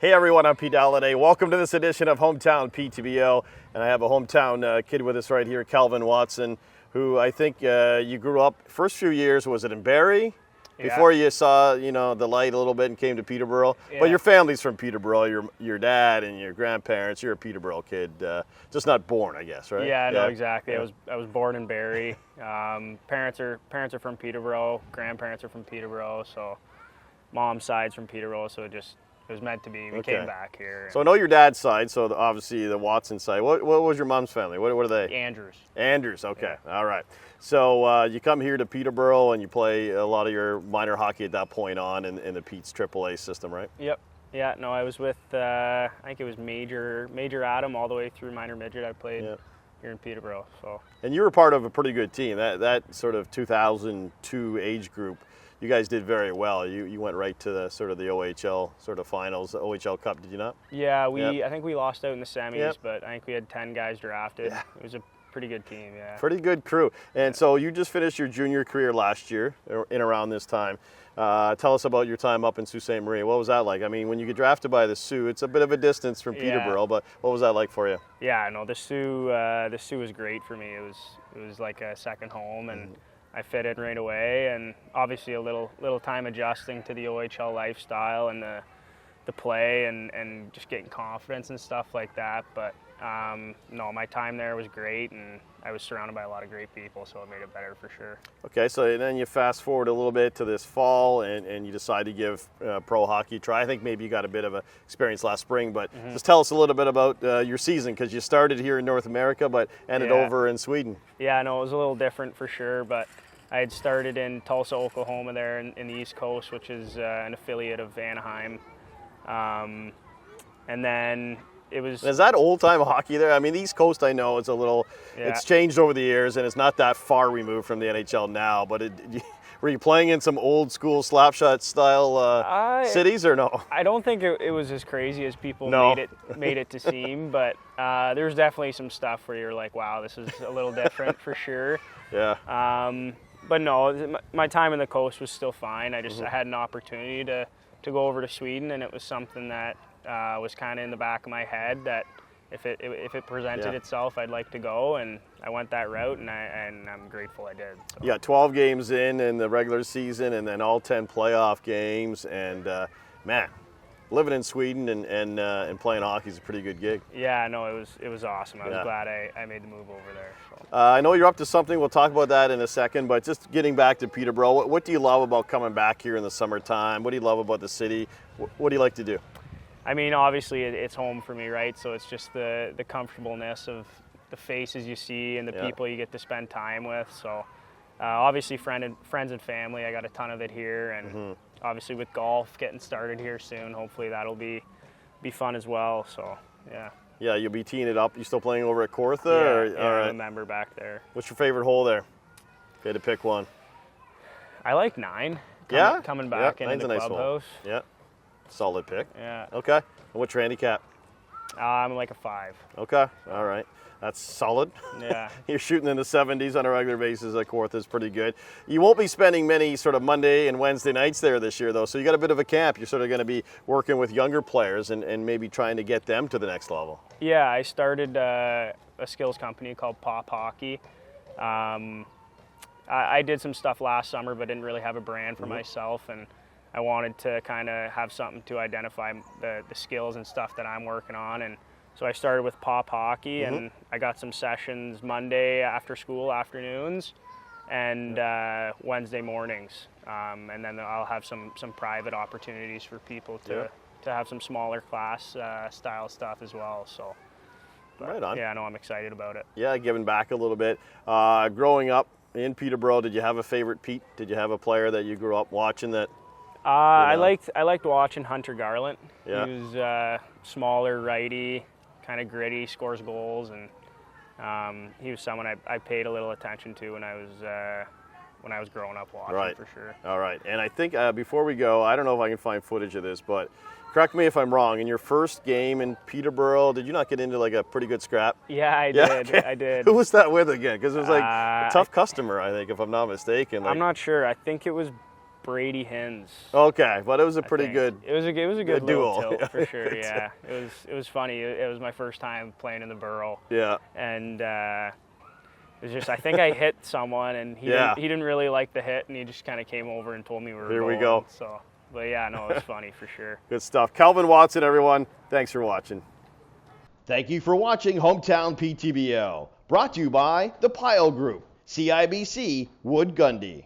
Hey everyone, I'm Pete Dalliday. Welcome to this edition of Hometown PTBO, and I have a hometown kid with us right here, Kalvyn Watson, who I think you grew up. First few years, was it in Barrie? Yeah. Before you saw, the light a little bit and came to Peterborough. Yeah. But your family's from Peterborough. Your dad and your grandparents. You're a Peterborough kid, just not born, I guess, right? Yeah, no, exactly. Yeah. I was born in Barrie. Parents are from Peterborough. Grandparents are from Peterborough. So, mom's side's from Peterborough. So it was meant to be. We came back here. So I know your dad's side. So obviously the Watson side. What was your mom's family? What are they? Andrews. Andrews. Okay. Yeah. All right. So you come here to Peterborough and you play a lot of your minor hockey at that point on in the Pete's AAA system, right? Yep. Yeah. No, I was with I think it was Major Adam all the way through minor midget. I played here in Peterborough. So. And you were part of a pretty good team. That sort of 2002 age group. You guys did very well. You went right to the sort of the OHL sort of finals, the OHL Cup, did you not? Yeah, I think we lost out in the semis, but I think we had 10 guys drafted. Yeah. It was a pretty good team, yeah. Pretty good crew. And so you just finished your junior career last year, in around this time. Tell us about your time up in Sault Ste. Marie. What was that like? I mean, when you get drafted by the Sioux, it's a bit of a distance from Peterborough, but what was that like for you? Yeah, no, the Sioux was great for me. It was like a second home, and I fit in right away, and obviously a little time adjusting to the OHL lifestyle and the play and just getting confidence and stuff like that. But no, my time there was great, and I was surrounded by a lot of great people, so it made it better for sure. Okay, so then you fast forward a little bit to this fall, and you decide to give pro hockey a try. I think maybe you got a bit of a experience last spring, but just tell us a little bit about your season, because you started here in North America, but ended over in Sweden. Yeah, no, it was a little different for sure, but I had started in Tulsa, Oklahoma there in the East Coast, which is an affiliate of Anaheim. And then it was... Is that old-time hockey there? I mean, the East Coast, I know, it's a little... Yeah. It's changed over the years, and it's not that far removed from the NHL now, but were you playing in some old-school slapshot style cities, or no? I don't think it was as crazy as people made it to seem, but there's definitely some stuff where you're like, wow, this is a little different for sure. Yeah. But no, my time in the coast was still fine. I had an opportunity to go over to Sweden, and it was something that was kind of in the back of my head that if it presented itself, I'd like to go, and I went that route, and I'm grateful I did. So. You got 12 games in the regular season, and then all 10 playoff games, and man, living in Sweden and playing hockey is a pretty good gig. Yeah, no, it was awesome. I was glad I made the move over there. So. I know you're up to something. We'll talk about that in a second, but just getting back to Peterborough, what do you love about coming back here in the summertime? What do you love about the city? What do you like to do? I mean, obviously it's home for me, right? So it's just the comfortableness of the faces you see and the people you get to spend time with. So obviously friends and family, I got a ton of it here, and obviously with golf getting started here soon, hopefully that'll be fun as well. So yeah. Yeah, you'll be teeing it up. You still playing over at Kawartha? Yeah, all right. I'm a member back there. What's your favorite hole there? If you had to pick one. I like 9. Coming back into the clubhouse. Yeah, solid pick. Yeah. Okay. And what's your handicap? I'm like a 5. Okay. All right. That's solid. Yeah. You're shooting in the 70s on a regular basis at Kawartha is pretty good. You won't be spending many sort of Monday and Wednesday nights there this year, though, so you got a bit of a camp. You're sort of going to be working with younger players and maybe trying to get them to the next level. Yeah, I started a skills company called Pop Hockey. I did some stuff last summer, but didn't really have a brand for myself, and I wanted to kind of have something to identify the skills and stuff that I'm working on, and so I started with Pop Hockey, and I got some sessions Monday after school afternoons and Wednesday mornings. And then I'll have some private opportunities for people to have some smaller class style stuff as well. So, right on. Yeah, no, I'm excited about it. Yeah, giving back a little bit. Growing up in Peterborough, did you have a favorite Pete? Did you have a player that you grew up watching that? I liked watching Hunter Garland. Yeah. He was smaller, righty, kind of gritty, scores goals, and he was someone I paid a little attention to when I was growing up watching, for sure. All right, and I think before we go, I don't know if I can find footage of this, but correct me if I'm wrong. In your first game in Peterborough, did you not get into like a pretty good scrap? Yeah, I did. Okay. I did. Who was that with again? Because it was like a tough customer, I think, if I'm not mistaken. I'm not sure. I think it was Brady Hins. Okay, but it was a I pretty think. good. It was a good duel. little tilt for sure. Yeah, it was funny. It was my first time playing in the Burrow. Yeah. And it was just, I think I hit someone, and he didn't really like the hit, and he just kind of came over and told me we were Here going. we go. So, but yeah, no, it was funny for sure. Good stuff. Kalvyn Watson, everyone. Thanks for watching. Thank you for watching Hometown PTBO, brought to you by the Pile Group, CIBC Wood Gundy.